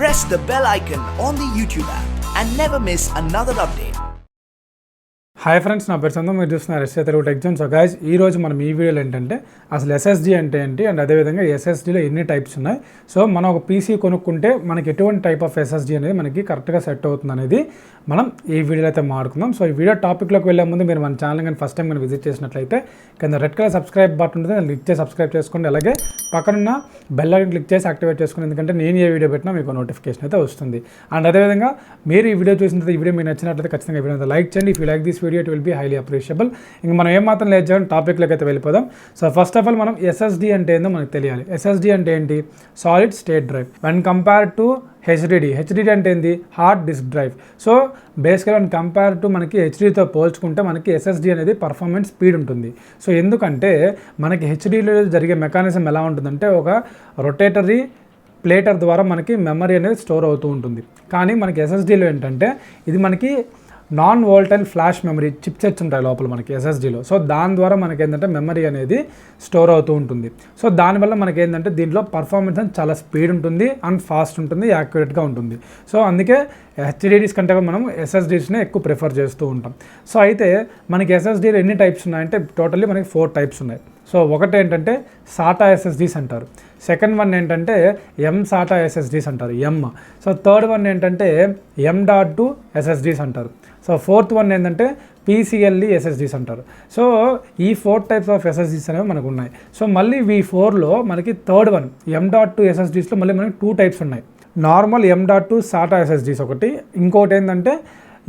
Press the bell icon on the YouTube app and never miss another update. Hi friends, నా పేరు చందు. మీరు చూస్తున్నారు SSD Solid. So guys, ఈ రోజు మనం ఈ వీడియోలో ఏంటంటే అసలు SSD అంటే ఏంటి అండ్ అదేవిధంగా SSDలో ఎన్ని టైప్స్ ఉన్నాయి, సో మనం ఒక PC కొనుక్కుంటే మనకి ఎటువంటి టైప్ ఆఫ్ SSD అనేది మనకి కరెక్ట్గా సెట్ అవుతుంది అనేది మనం ఈ వీడియోలో అయితే మాట్లాడుకుందాం. సో ఈ వీడియో టాపిక్లోకి వెళ్ళే ముందు మీరు మన ఛానల్ కానీ ఫస్ట్ టైం కానీ విజిట్ చేసినట్లయితే కింద రెడ్ కలర్ సబ్స్క్రైబ్ బటన్ ఉంటుంది, దాన్ని క్లిక్ చేసి సబ్స్క్రైబ్ చేసుకోండి. అలాగే పక్కనున్న బెల్ ఐకాన్ క్లిక్ చేసి యాక్టివేట్ చేసుకోండి, ఎందుకంటే నేను ఏ వీడియో పెట్టినా మీకు నోటిఫికేషన్ అయితే వస్తుంది. అండ్ అదేవిధంగా మీరు ఈ వీడియో చూసిన తర్వాత ఈ వీడియో మీకు నచ్చినట్లయితే ఖచ్చితంగా ఈ వీడియో లైక్ చేయండి. If you like this video it will be highly appreciable. ఇంక మనం ఏమాత్రం లేట్ చేయాలని టాపిక్లోకి అయితే వెళ్ళిపోదాం. సో ఫస్ట్ ఆఫ్ ఆల్ మనం SSD అంటే ఏందో మనకు తెలియాలి. SSD అంటే ఏంటి? Solid state drive. When compare to HDD అంటే ఏంది? Hard disk drive. సో బేసిక్గా వన్ కంపేర్ టు మనకి హెచ్డితో పోల్చుకుంటే మనకి SSD అనేది పర్ఫార్మెన్స్ స్పీడ్ ఉంటుంది. సో ఎందుకంటే మనకి హెచ్డిలో జరిగే మెకానిజం ఎలా ఉంటుందంటే ఒక రొటేటరీ ప్లేటర్ ద్వారా మనకి మెమరీ అనేది స్టోర్ అవుతూ ఉంటుంది. కానీ మనకి SSDలో ఏంటంటే ఇది మనకి non volatile flash memory chipsets ఉంటాయి లోపల మనకి SSDలో. సో దాని ద్వారా మనకి ఏంటంటే మెమరీ అనేది స్టోర్ అవుతూ ఉంటుంది. సో దానివల్ల మనకి ఏంటంటే దీంట్లో పర్ఫార్మెన్స్ అని చాలా స్పీడ్ ఉంటుంది అండ్ ఫాస్ట్ ఉంటుంది, యాక్యురేట్గా ఉంటుంది. సో అందుకే హెచ్డిడీస్ కంటే మనం SSDస్నే ఎక్కువ ప్రిఫర్ చేస్తూ ఉంటాం. సో అయితే మనకి SSDలో ఎన్ని టైప్స్ ఉన్నాయంటే టోటల్లీ మనకి 4 టైప్స్ ఉన్నాయి. సో ఒకటి ఏంటంటే SATA SSDs అంటారు, సెకండ్ వన్ ఏంటంటే SATA SSDs అంటారు, సో థర్డ్ వన్ ఏంటంటే M.2 SSDs అంటారు. సో ఫోర్త్ వన్ ఏంటంటే PCLE SSDs అంటారు. సో ఈ 4 టైప్స్ ఆఫ్ SSDs అనేవి మనకు ఉన్నాయి. సో మళ్ళీ V4లో మనకి థర్డ్ వన్ M.2 SSDస్లో మళ్ళీ మనకి 2 టైప్స్ ఉన్నాయి. నార్మల్ M.2 SATA SSDs ఒకటి, ఇంకోటి ఏంటంటే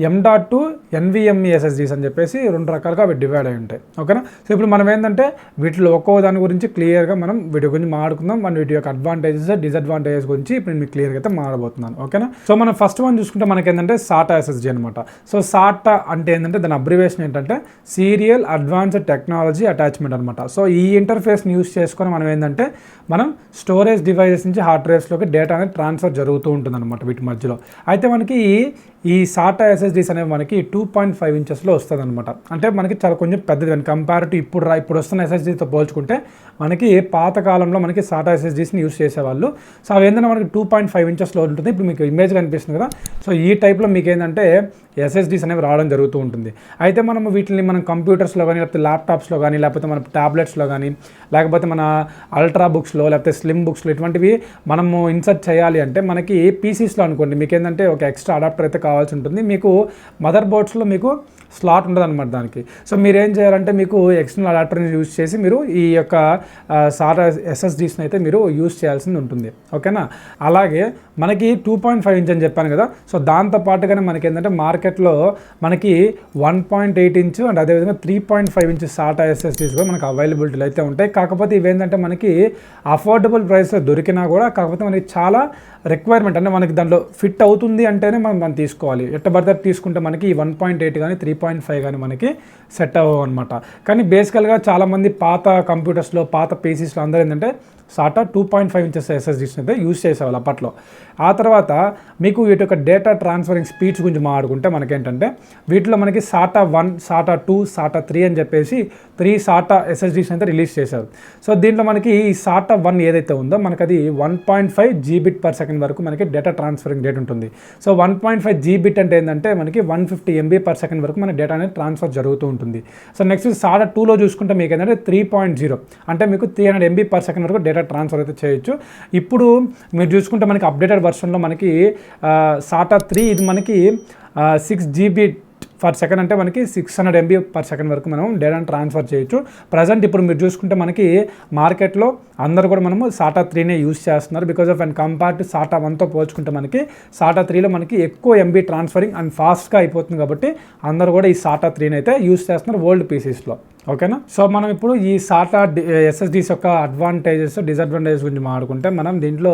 M.2 nvme SSDs అని చెప్పేసి 2 రకాలుగా అవి డివైడ్ అయి ఉంటాయి. ఓకేనా? సో ఇప్పుడు మనం ఏంటంటే వీటిలో ఒక్కో దాని గురించి క్లియర్గా మనం వీటి గురించి మాట్లాడుకుందాం. మన వీటి యొక్క అడ్వాంటేజెస్ డిసడ్వాంటేజెస్ గురించి ఇప్పుడు నేను క్లియర్గా అయితే మాట్లాడబోతున్నాను. ఓకేనా? సో మనం ఫస్ట్ వన్ చూసుకుంటే మనకి ఏంటంటే SATA SSD అనమాట. సో SATA అంటే ఏంటంటే దాని అబ్రివేషన్ ఏంటంటే సీరియల్ అడ్వాన్స్డ్ టెక్నాలజీ అటాచ్మెంట్ అనమాట. సో ఈ ఇంటర్ఫేస్ని యూస్ చేసుకొని మనం ఏంటంటే మనం స్టోరేజ్ డివైజెస్ నుంచి హార్డ్ డ్రైవ్స్లోకి డేటా అనేది ట్రాన్స్ఫర్ జరుగుతూ ఉంటుంది అనమాట వీటి మధ్యలో. అయితే మనకి ఈ SATA SSDs అనేవి మనకి 2.5 ఇంచెస్లో వస్తుంది అనమాట. అంటే మనకి చాలా కొంచెం పెద్దది అని కంపేర్ టు ఇప్పుడు వస్తున్న SSDతో పోల్చుకుంటే మనకి పాతకాలంలో మనకి SATA SSDస్ని యూస్ చేసేవాళ్ళు. సో అవి ఏంటంటే మనకి 2.5 ఇంచెస్లో ఉంటుంది. ఇప్పుడు మీకు ఇమేజ్ కనిపిస్తుంది కదా. సో ఈ టైప్లో మీకు ఏంటంటే SSDs అనేవి రావడం జరుగుతూ ఉంటుంది. అయితే మనము వీటిని మనం కంప్యూటర్స్లో కానీ లేకపోతే ల్యాప్టాప్స్లో కానీ లేకపోతే మన ట్యాబ్లెట్స్లో కానీ లేకపోతే మన అల్ట్రా బుక్స్లో లేకపోతే స్లిమ్ బుక్స్లో ఇటువంటివి మనము ఇన్సర్ట్ చేయాలి అంటే మనకి PCస్లో అనుకోండి మీకు ఏంటంటే ఒక ఎక్స్ట్రా అడాప్టర్ అయితే కావాల్సి ఉంటుంది. మీకు మదర్ బోర్డ్స్లో మీకు స్లాట్ ఉండదు అనమాట దానికి. సో మీరు ఏం చేయాలంటే మీకు ఎక్స్టర్నల్ అడాప్టర్ని యూజ్ చేసి మీరు ఈ యొక్క SATA SSDస్ని అయితే మీరు యూజ్ చేయాల్సి ఉంటుంది. ఓకేనా? అలాగే మనకి 2.5 ఇంచ్ అని చెప్పాను కదా. సో దాంతోపాటుగానే మనకి ఏంటంటే మార్కెట్లో మనకి 1.8 ఇంచ్ అండ్ అదేవిధంగా 3.5 ఇంచ్ SATA SSDs కూడా మనకు అవైలబిలిటీలు అయితే ఉంటాయి. కాకపోతే ఇవేంటంటే మనకి అఫోర్డబుల్ ప్రైస్లో దొరికినా కూడా కాకపోతే మనకి చాలా రిక్వైర్మెంట్ అంటే మనకి దాంట్లో ఫిట్ అవుతుంది అంటేనే మనం తీసుకోవాలి. ఎట్టబడితే తీసుకుంటే మనకి 1.8 కానీ 3.5 కానీ మనకి సెట్ అవ్వవు అనమాట. కానీ బేసికల్గా చాలామంది పాత కంప్యూటర్స్లో పాత PCస్లో అందరూ ఏంటంటే SATA 2.5 ఇంచెస్ SSDs అయితే యూజ్ చేసేవాళ్ళు అప్పట్లో. ఆ తర్వాత మీకు వీటి యొక్క డేటా ట్రాన్స్ఫరింగ్ స్పీడ్స్ గురించి మాట్లాడుకుంటే మనకేంటంటే వీటిలో మనకి SATA 1, SATA 2, SATA 3 అని చెప్పేసి 3 SATA SSDs అయితే రిలీజ్ చేశారు. సో దీంట్లో మనకి ఈ SATA 1 ఏదైతే ఉందో మనకి అది 1.5 Gbps వరకు మనకి డేటా ట్రాన్స్ఫరింగ్ రేట్ ఉంటుంది. సో 1.5 Gbit అంటే ఏంటంటే మనకి 150 MB/s వరకు మన డేటా అనేది ట్రాన్స్ఫర్ జరుగుతూ ఉంటుంది. సో నెక్స్ట్ SATA 2లో చూసుకుంటే మీకు ఏంటంటే 3.0 అంటే మీకు 300 MB/s వరకు డేటా ట్రాన్స్ఫర్ అయితే చేయొచ్చు. ఇప్పుడు మీరు చూసుకుంటే మనకి అప్డేటెడ్ వర్షన్లో మనకి SATA 3 ఇది మనకి 6 Gbps అంటే మనకి 600 MB/s వరకు మనం డేటాను ట్రాన్స్ఫర్ చేయొచ్చు. ప్రజెంట్ ఇప్పుడు మీరు చూసుకుంటే మనకి మార్కెట్లో అందరూ కూడా మనము SATA 3నే యూజ్ చేస్తున్నారు. Because of and compare to SATA 1తో పోల్చుకుంటే మనకి SATA 3లో మనకి ఎక్కువ MB ట్రాన్స్ఫరింగ్ అండ్ ఫాస్ట్గా అయిపోతుంది కాబట్టి అందరూ కూడా ఈ SATA 3ని అయితే యూజ్ చేస్తున్నారు ఓల్డ్ PCస్లో. ఓకేనా? సో మనం ఇప్పుడు ఈ SATA SSDs యొక్క అడ్వాంటేజెస్ డిసడ్వాంటేజెస్ గురించి మాట్లాడుకుంటే మనం దీంట్లో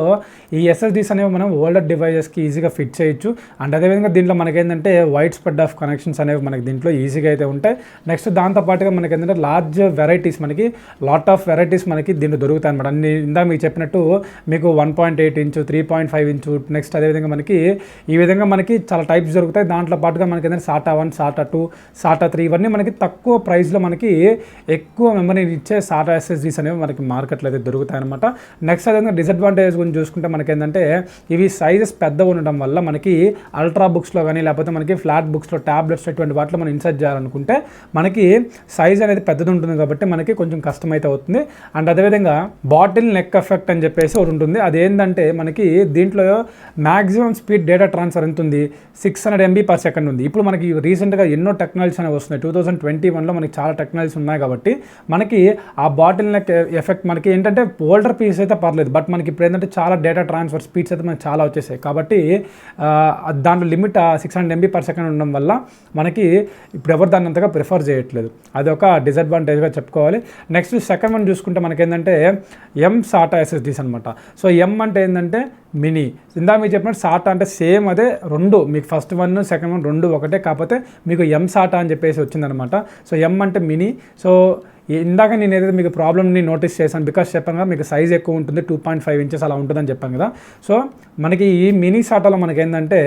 ఈ SSDs అనేవి మనం ఓల్డర్ డివైజెస్కి ఈజీగా ఫిట్ చేయొచ్చు. అండ్ అదేవిధంగా దీంట్లో మనకేంటంటే వైడ్ స్ప్రెడ్ ఆఫ్ కనెక్షన్స్ అనేవి మనకి దీంట్లో ఈజీగా అయితే ఉంటాయి. నెక్స్ట్ దాంతోపాటుగా మనకి ఏంటంటే లార్జ్ వెరైటీస్ మనకి లాట్ ఆఫ్ వెరైటీస్ మనకి దీంట్లో దొరుకుతాయి అనమాట. అన్ని ఇందా మీకు చెప్పినట్టు మీకు 1.8 ఇంచు 3.5 ఇంచు నెక్స్ట్ అదేవిధంగా మనకి ఈ విధంగా మనకి చాలా టైప్స్ దొరుకుతాయి. దాంట్లో పాటుగా మనకి ఏంటంటే SATA 1, SATA 2, SATA 3 ఇవన్నీ మనకి తక్కువ ప్రైస్లో మనకి ఎక్కువ మెమరీ ఇచ్చే SATA SSDs అనేవి మనకి మార్కెట్లో అయితే దొరుకుతాయి అనమాట. నెక్స్ట్ అదేవిధంగా డిసడ్వాంటేజ్ గురించి చూసుకుంటే మనకి ఏంటంటే ఇవి సైజెస్ పెద్దగా ఉండడం వల్ల మనకి అల్ట్రా బుక్స్లో కానీ లేకపోతే మనకి ఫ్లాట్ బుక్స్లో ట్యాబ్లెట్స్ ఇటువంటి వాటిలో మనం ఇన్సర్ట్ చేయాలనుకుంటే మనకి సైజ్ అనేది పెద్దది ఉంటుంది కాబట్టి మనకి కొంచెం కష్టమైతే అవుతుంది. అండ్ అదేవిధంగా బాటిల్ నెక్ ఎఫెక్ట్ అని చెప్పేసి ఒకటి ఉంటుంది. అదేంటంటే మనకి దీంట్లో మ్యాక్సిమం స్పీడ్ డేటా ట్రాన్స్ఫర్ ఎంత ఉంది, 600 MB/s ఉంది. ఇప్పుడు మనకి రీసెంట్గా ఎన్నో టెక్నాలజీస్ అనేవి వస్తున్నాయి. 2021లో మనకి చాలా టెక్నాలజీస్ ఉన్నాయి కాబట్టి మనకి ఆ బాటిల్ నెక్ ఎఫెక్ట్ మనకి ఏంటంటే ఓల్డర్ పీస్ అయితే పర్లేదు, బట్ మనకి ఇప్పుడు ఏంటంటే చాలా డేటా ట్రాన్స్ఫర్ స్పీడ్స్ అయితే మనకి చాలా వచ్చేసాయి కాబట్టి దాంట్లో లిమిట్ 600 MB/s ఉండడం వల్ల మనకి ఇప్పుడు ఎవరు దాన్ని అంతగా ప్రిఫర్ చేయట్లేదు. అది ఒక డిసడ్వాంటేజ్గా చెప్పుకోవాలి. నెక్స్ట్ సెకండ్ వన్ చూసుకుంటే మనకి ఏంటంటే SATA SSDs అనమాట. సో అంటే ఏంటంటే మినీ. ఇందా మీకు చెప్పినట్టు SATA అంటే సేమ్ అదే రెండు, మీకు ఫస్ట్ వన్ సెకండ్ వన్ రెండు ఒకటే, కాకపోతే మీకు SATA అని చెప్పేసి వచ్చిందనమాట. సో అంటే మినీ. సో ఇందాక నేను ఏదైతే మీకు ప్రాబ్లమ్ని నోటీస్ చేశాను, బికాస్ చెప్పాను కదా మీకు సైజ్ ఎక్కువ ఉంటుంది, 2.5 ఇంచెస్ అలా ఉంటుందని చెప్పాను కదా. సో మనకి ఈ మినీ SATAలో మనకి ఏంటంటే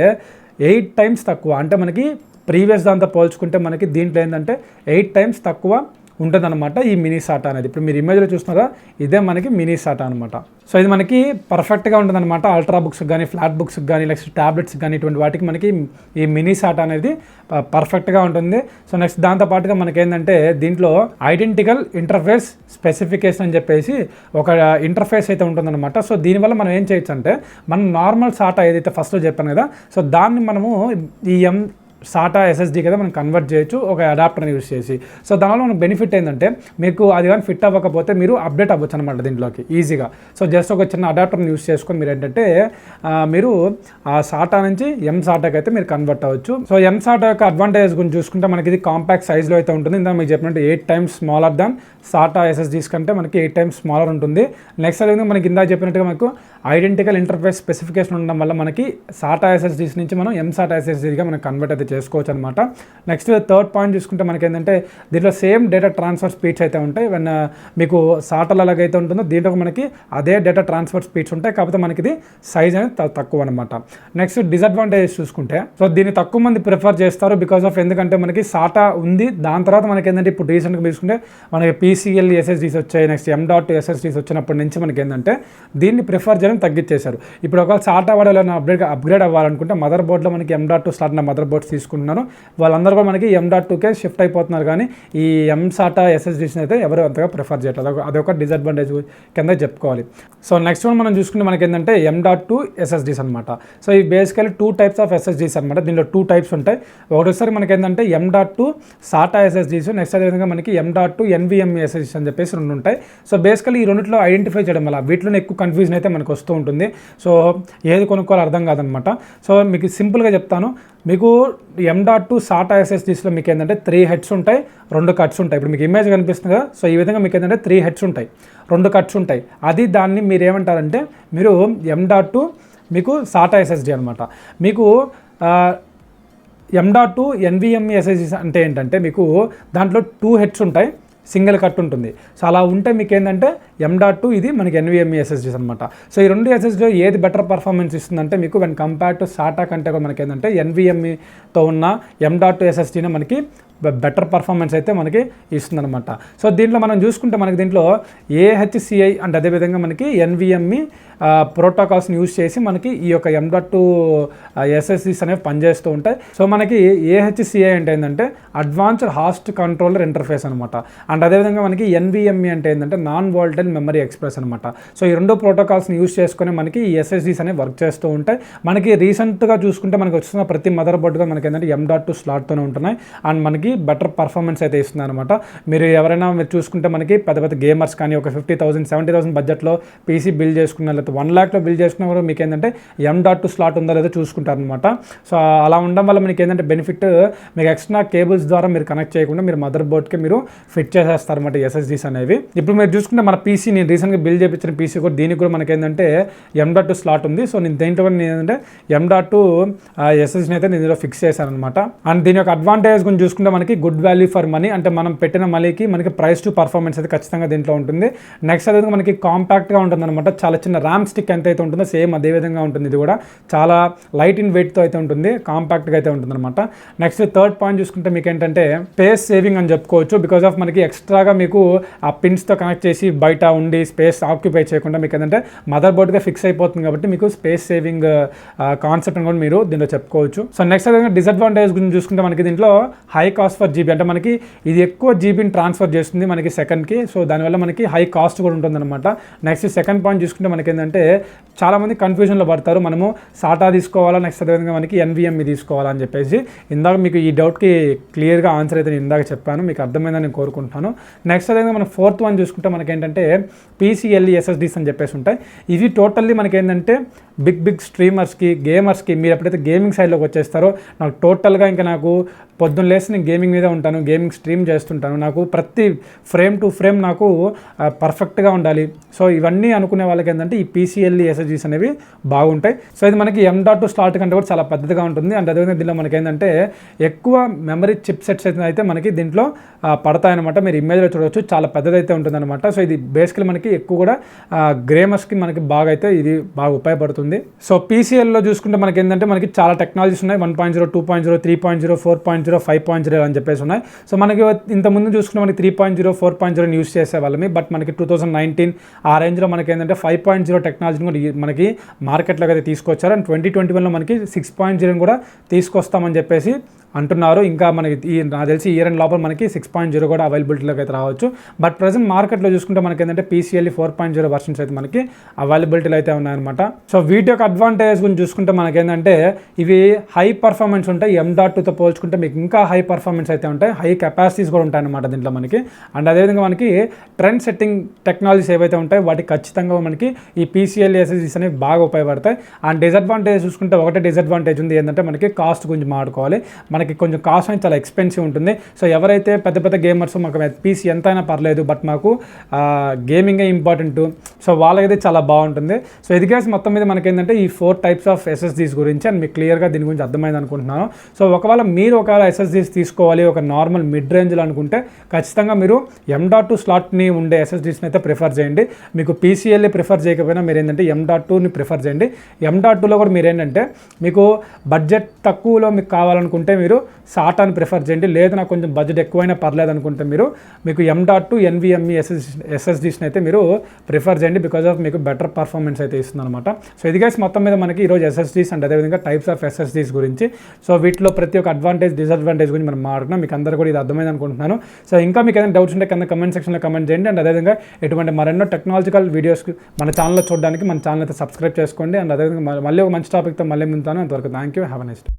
8 times తక్కువ, అంటే మనకి ప్రీవియస్ దాంతో పోల్చుకుంటే మనకి దీంట్లో ఏంటంటే 8 times తక్కువ ఉంటుందన్నమాట ఈ మినీ SATA అనేది. ఇప్పుడు మీరు ఇమేజ్లో చూస్తున్నారా, ఇదే మనకి మినీ SATA అనమాట. సో ఇది మనకి పర్ఫెక్ట్గా ఉంటుందన్నమాట. అల్ట్రా బుక్స్కి కానీ ఫ్లాట్ బుక్స్కి కానీ నెక్స్ట్ ట్యాబ్లెట్స్కి కానీ ఇటువంటి వాటికి మనకి ఈ మినీ SATA అనేది పర్ఫెక్ట్గా ఉంటుంది. సో నెక్స్ట్ దాంతోపాటుగా మనకి ఏంటంటే దీంట్లో ఐడెంటికల్ ఇంటర్ఫేస్ స్పెసిఫికేషన్ అని చెప్పేసి ఒక ఇంటర్ఫేస్ అయితే ఉంటుందన్నమాట. సో దీనివల్ల మనం ఏం చేయొచ్చు అంటే మనం నార్మల్ SATA ఏదైతే ఫస్ట్లో చెప్పాను కదా, సో దాన్ని మనము ఈ SATA SSD కదా మనం కన్వర్ట్ చేయొచ్చు ఒక అడాప్టర్ని యూస్ చేసి. సో దానివల్ల మనకు బెనిఫిట్ ఏంటంటే మీకు అది కానీ ఫిట్ అవ్వకపోతే మీరు అప్డేట్ అవ్వచ్చు అనమాట దీంట్లోకి ఈజీగా. సో జస్ట్ ఒక చిన్న అడాప్టర్ని యూస్ చేసుకొని మీరు ఏంటంటే మీరు ఆ SATA నుంచి SATAకి అయితే మీరు కన్వర్ట్ అవ్వచ్చు. సో SATA యొక్క అడ్వాంటేజ్ గురించి చూసుకుంటే మనకి ఇది కాంపాక్ట్ సైజ్లో అయితే ఉంటుంది. ఇందా మీకు చెప్పినట్టు 8 times smaller than SATA SSDs కంటే మనకి 8 times స్మాలర్ ఉంటుంది. నెక్స్ట్ అదేవిధంగా మనకి ఇందా చెప్పినట్టుగా మనకు ఐడెంటికల్ ఇంటర్ఫేస్ స్పెసిఫికేషన్ ఉండడం వల్ల మనకి SATA SSDs నుంచి మనం SATA SSDగా మనం కన్వర్ట్ అయితే చేసుకోవచ్చు అనమాట. నెక్స్ట్ థర్డ్ పాయింట్ చూసుకుంటే మనకి ఏంటంటే దీంట్లో సేమ్ డేటా ట్రాన్స్ఫర్ స్పీడ్స్ అయితే ఉంటాయి. వెన్ మీకు SATAలో ఎలాగైతే ఉంటుందో దీంట్లో మనకి అదే డేటా ట్రాన్స్ఫర్ స్పీడ్స్ ఉంటాయి, కాకపోతే మనకి ఇది సైజ్ అనేది తక్కువ అనమాట. నెక్స్ట్ డిసడ్వాంటేజెస్ చూసుకుంటే సో దీన్ని తక్కువ మంది ప్రిఫర్ చేస్తారు బికాస్ ఆఫ్ ఎందుకంటే మనకి SATA ఉంది, దాని తర్వాత మనకి ఏంటంటే ఇప్పుడు రీసెంట్గా తీసుకుంటే మనకి PCL SSDs వచ్చాయి, నెక్స్ట్ M.2 SSDs వచ్చినప్పటి నుంచి మనకి ఏంటంటే దీన్ని ప్రిఫర్ చేయడం తగ్గించేశారు. ఇప్పుడు ఒకవేళ SATA వాడు అప్గ్రేడ్ అవ్వాలనుకుంటే మదర్ బోర్డ్లో మనకి M.2 స్లాట్ ఉన్న మదర్ బోర్డ్స్ తీసుకుంటున్నారు, వాళ్ళందరూ కూడా మనకి M.2కే షిఫ్ట్ అయిపోతున్నారు. కానీ ఈ SATA SSDs అయితే ఎవరు అంతగా ప్రిఫర్ చేయట్లేదు, అదొక డిసడ్వాంటేజ్ కింద చెప్పుకోవాలి. సో నెక్స్ట్ వన్ మనం చూసుకుంటే మనకి ఏంటంటే M.2 SSDs అనమాట. సో ఈ బేసికలీ 2 types ఆఫ్ SSDs అనమాట. దీనిలో 2 types ఉంటాయి. ఒకటోసారి మనకి ఏంటంటే M.2 SATA SSDs, నెక్స్ట్ అదేవిధంగా మనకి M.2 NVMe SSDs అని చెప్పేసి 2 ఉంటాయి. సో బేసికలీ ఈ రెండిట్లో ఐడెంటిఫై చేయడం వల్ల వీటిలోనే ఎక్కువ కన్ఫ్యూజన్ అయితే మనకు వస్తూ ఉంటుంది. సో ఏది కొనుక్కోవాలో అర్థం కాదనమాట. సో మీకు సింపుల్గా చెప్తాను, మీకు M.2 SATA SSDsలో మీకు ఏంటంటే 3 heads ఉంటాయి, 2 cuts ఉంటాయి. ఇప్పుడు మీకు ఇమేజ్ కనిపిస్తుంది కదా, సో ఈ విధంగా మీకు ఏంటంటే 3 heads ఉంటాయి, 2 cuts ఉంటాయి. అది దాన్ని మీరు ఏమంటారంటే మీరు M.2 మీకు SATA SSD అనమాట. మీకు M.2 NVMe SSD అంటే ఏంటంటే మీకు దాంట్లో 2 heads ఉంటాయి, సింగిల్ కట్ ఉంటుంది. సో అలా ఉంటే మీకు ఏంటంటే M.2 ఇది మనకి NVMe SSDs అనమాట. సో ఈ 2 SSDలో ఏది బెటర్ పర్ఫార్మెన్స్ ఇస్తుందంటే మీకు వెన్ కంపేర్ టు SATA కంటే కూడా మనకి ఏంటంటే NVMeతో ఉన్న M.2 SSDని మనకి బెటర్ పర్ఫార్మెన్స్ అయితే మనకి ఇస్తుందన్నమాట. సో దీంట్లో మనం చూసుకుంటే మనకి దీంట్లో AHCI అండ్ అదేవిధంగా మనకి NVMe ప్రోటోకాల్స్ని యూజ్ చేసి మనకి ఈ యొక్క M.2 SSDs అనేవి పనిచేస్తూ ఉంటాయి. సో మనకి AHCI అంటే ఏంటంటే అడ్వాన్స్డ్ హాస్ట్ కంట్రోలర్ ఇంటర్ఫేస్ అనమాట. అండ్ అదేవిధంగా మనకి NVMe అంటే ఏంటంటే నాన్ వాలటైల్ మెమరీ ఎక్స్ప్రెస్ అనమాట. సో ఈ 2 ప్రోటోకాల్స్ని యూజ్ చేసుకొని మనకి ఈ SSDs అనేవి వర్క్ చేస్తూ ఉంటాయి. మనకి రీసెంట్గా చూసుకుంటే మనకి వస్తున్న ప్రతి మదర్ బోర్డుగా మనకి ఏంటంటే M.2 స్లాట్తోనే ఉంటున్నాయి అండ్ మనకి బెటర్ పర్ఫార్మెన్స్ అయితే ఇస్తుంది అనమాట. మీరు ఎవరైనా మీరు చూసుకుంటే మనకి పెద్ద పెద్ద గేమర్స్ కానీ ఒక 50,000 70,000 బడ్జెట్లో PC బిల్డ్ చేసుకున్న లేకపోతే 1 lakhలో బిల్డ్ చేసుకున్న కూడా మీకు ఏంటంటే M.2 స్లాట్ ఉందో లేదో చూసుకుంటారు అనమాట. సో అలా ఉండడం వల్ల మీకు ఏంటంటే బెనిఫిట్, మీకు ఎక్స్ట్రా కేబుల్స్ ద్వారా మీరు కనెక్ట్ చేయకుండా మీరు మదర్ బోర్డ్కి మీరు ఫిట్ చేసేస్తారు అనమాట SSDs అనేవి. ఇప్పుడు మీరు చూసుకుంటే మన PC నేను రీసెంట్గా బిల్డ్ చేయించిన PC కూడా దీనికి కూడా మనకి ఏంటంటే M.2 స్లాట్ ఉంది. సో నేను దేంట్లో కూడా నేను ఏంటంటే M.2 SSDని అయితే నేను ఇందులో ఫిక్స్ చేశాను అనమాట. అండ్ దీని యొక్క అడ్వాంటేజ్ గురించి చూసుకుంటే మనకి గుడ్ వాల్యూ ఫర్ మనీ, అంటే మనం పెట్టిన మనీకి మనకి ప్రైస్ టు పర్ఫార్మెన్స్ అయితే ఖచ్చితంగా దీంట్లో ఉంటుంది. నెక్స్ట్ అదేవిధంగా మనకి కాంపాక్ట్గా ఉంటుంది అనమాట. చాలా చిన్న ర్యామ్ స్టిక్ ఎంత అయితే ఉంటుందో సేమ్ అదే విధంగా ఉంటుంది. ఇది కూడా చాలా లైట్ ఇన్ వెయిట్తో అయితే ఉంటుంది, కాంపాక్ట్గా అయితే ఉంటుంది అనమాట. నెక్స్ట్ థర్డ్ పాయింట్ చూసుకుంటే మీకు ఏంటంటే స్పేస్ సేవింగ్ అని చెప్పుకోవచ్చు. బికాస్ ఆఫ్ మనకి ఎక్స్ట్రాగా మీకు ఆ పిన్స్తో కనెక్ట్ చేసి బయట ఉండి స్పేస్ ఆక్యుపై చేయకుండా మీకు ఏంటంటే మదర్ బోర్డ్గా ఫిక్స్ అయిపోతుంది కాబట్టి మీకు స్పేస్ సేవింగ్ కాన్సెప్ట్ అని కూడా మీరు దీంట్లో చెప్పుకోవచ్చు. సో నెక్స్ట్ అదే డిసడ్వాంటేజ్ గురించి చూసుకుంటే మనకి దీంట్లో హై కాస్ట్ ఫర్ జీబీ, అంటే మనకి ఇది ఎక్కువ జీబీని ట్రాన్స్ఫర్ చేస్తుంది మనకి సెకండ్కి. సో దానివల్ల మనకి హై కాస్ట్ కూడా ఉంటుంది అనమాట. నెక్స్ట్ సెకండ్ పాయింట్ చూసుకుంటే మనకి ఏంటంటే చాలామంది కన్ఫ్యూజన్లో పడతారు, మనము సాటా తీసుకోవాలా నెక్స్ట్ అదేవిధంగా మనకి ఎన్వీఎంఈ తీసుకోవాలా అని చెప్పేసి. ఇందాక మీకు ఈ డౌట్కి క్లియర్గా ఆన్సర్ అయితే నేను ఇందాక చెప్పాను, మీకు అర్థమైందని నేను కోరుకుంటున్నాను. నెక్స్ట్ అదేవిధంగా మనం ఫోర్త్ వన్ చూసుకుంటే మనకి ఏంటంటే పీసీఎల్ఈ ఎస్ఎస్డీస్ అని చెప్పేసి ఉంటాయి. ఇవి టోటల్లీ మనకి ఏంటంటే బిగ్ స్ట్రీమర్స్కి గేమర్స్కి, మీరు ఎప్పుడైతే గేమింగ్ సైడ్లోకి వచ్చేస్తారో నాకు టోటల్గా ఇంకా నాకు పొద్దున్న లేసి నేను గేమింగ్ మీదే ఉంటాను, గేమింగ్ స్ట్రీమ్ చేస్తుంటాను, నాకు ప్రతి ఫ్రేమ్ టు ఫ్రేమ్ నాకు పర్ఫెక్ట్గా ఉండాలి. సో ఇవన్నీ అనుకునే వాళ్ళకి ఏంటంటే ఈ పీసీఎల్ఈ ఎస్ఎస్డీస్ అనేవి బాగుంటాయి. సో ఇది మనకి M.2 స్లాట్ కంటే కూడా చాలా పెద్దగా ఉంటుంది. అండ్ అదేవిధంగా దీనిలో మనకి ఏంటంటే ఎక్కువ మెమరీ చిప్ సెట్స్ అయితే మనకి దీంట్లో పడతాయన్నమాట. మీరు ఇమేజ్లో చూడవచ్చు, చాలా పెద్దదైతే ఉంటుంది అనమాట. సో ఇది బేసికలీ మనకి ఎక్కువ కూడా గ్రేమర్స్కి మనకి బాగా అయితే ఇది బాగా ఉపయోగపడుతుంది. సో పీసీఎల్లో చూసుకుంటే మనకి ఏంటంటే మనకి చాలా టెక్నాలజీస్ ఉన్నాయి. 1.0, 2.0, 3.0, 4.0, 5.0 అని చెప్పేసి ఉన్నాయి. సో మనకి ఇంతకుముందు చూసుకుంటే మనకి 3.0, 4.0 యూస్ చేసే వాళ్ళమి. బట్ మనకి 2019 ఆ రేంజ్లో మనకి ఏంటంటే 5.0 టెక్నాలజీని కూడా మనకి మార్కెట్లోకి అయితే తీసుకొచ్చారు. అండ్ 2021లో మనకి 6.0 కూడా తీసుకొస్తామని చెప్పేసి అంటున్నారు. ఇంకా మనకి నాకు తెలిసి ఇయర్ అండ్ లోపల మనకి 6.0 కూడా అవైలబిలిటీలోకి అయితే రావచ్చు. బట్ ప్రజెంట్ మార్కెట్లో చూసుకుంటే మనకి ఏంటంటే పీసీఎల్ఈ 4.0 వర్షన్స్ అయితే మనకి అవైలబిలిటీలో అయితే ఉన్నాయన్నమాట. సో వీటి యొక్క అడ్వాంటేజ్ గురించి చూసుకుంటే మనకి ఏంటంటే ఇవి హై పర్ఫార్మెన్స్ ఉంటాయి. M.2తో పోల్చుకుంటే మీకు ఇంకా హై పర్ఫార్మెన్స్ అయితే ఉంటాయి, హై కెపాసిటీస్ కూడా ఉంటాయి అన్నమాట దీంట్లో మనకి. అండ్ అదేవిధంగా మనకి ట్రెండ్ సెట్టింగ్ టెక్నాలజీస్ ఏవైతే ఉంటాయో వాటికి ఖచ్చితంగా మనకి ఈ పీసీఎల్ఈ ఎస్ఎస్డీస్ అనేవి బాగా ఉపయోగపడతాయి. అండ్ డిసడ్వాంటేజ్ చూసుకుంటే ఒకటే డిసడ్వాంటేజ్ ఉంది, ఏంటంటే మనకి కాస్ట్ గురించి మాట్లాడుకోవాలి. మనకి కొంచెం కాస్ట్ అనేది చాలా ఎక్స్పెన్సివ్ ఉంటుంది. సో ఎవరైతే పెద్ద గేమర్స్ మాకు పీసీ ఎంతైనా పర్లేదు బట్ మాకు గేమింగే ఇంపార్టెంట్, సో వాళ్ళకైతే చాలా బాగుంటుంది. సో ఇది గైస్ మొత్తం మీద మనకి ఏంటంటే ఈ 4 టైప్స్ ఆఫ్ ఎస్ఎస్డీస్ గురించి అండ్ మీకు క్లియర్గా దీని గురించి అర్థమైంది అనుకుంటున్నాను. సో ఒకవేళ మీరు ఎస్ఎస్డీస్ తీసుకోవాలి ఒక నార్మల్ మిడ్ రేంజ్లో అనుకుంటే ఖచ్చితంగా మీరు M.2 స్లాట్ని ఉండే ఎస్ఎస్డీస్ని అయితే ప్రిఫర్ చేయండి. మీకు పీసీఎల్ఈ ప్రిఫర్ చేయకపోయినా మీరు ఏంటంటే M.2ని ప్రిఫర్ చేయండి. M.2లో కూడా మీరు ఏంటంటే మీకు బడ్జెట్ తక్కువలో మీకు కావాలనుకుంటే మీరు సాటాని ప్రిఫర్ చేయండి. లేదు నాకు కొంచెం బడ్జెట్ ఎక్కువైనా పర్లేదు అనుకుంటే మీకు M.2 NVMe ఎస్ఎస్డీస్ని అయితే మీరు ప్రిఫర్ చేయండి. బికాజ్ ఆఫ్ మీకు బెటర్ పర్ఫార్మెన్స్ అయితే ఇస్తుంది అనమాట. సో ఇది గైస్ మొత్తం మీద మనకి ఈరోజు ఎస్ఎస్డీస్ అండ్ అదేవిధంగా టైప్స్ ఆఫ్ ఎస్ఎస్డీస్ గురించి, సో వీటిలో ప్రతి ఒక్క అడ్వాంటేజ్ డిసడ్వాంటేజ్ గురించి మనం మాట్లాడుతున్నాం. మీకు అందరూ కూడా ఇది అర్థమైంది అనుకుంటున్నాను. సో ఇంకా మీకు ఏదైనా డౌట్స్ ఉంటే కింద కమెంట్ సెక్షన్లో కమెంట్ చేయండి. అండ్ అదేవిధంగా ఎటువంటి మరెన్నో టెక్నాలజికల్ వీడియోస్ మన ఛానల్లో చూడడానికి మన ఛానల్ అయితే సబ్స్క్రైబ్ చేసుకోండి. అండ్ అదేవిధంగా మళ్ళీ ఒక మంచి టాపిక్తో మళ్ళీ ముందుతాను. అంతవరకు thank you, have a nice day.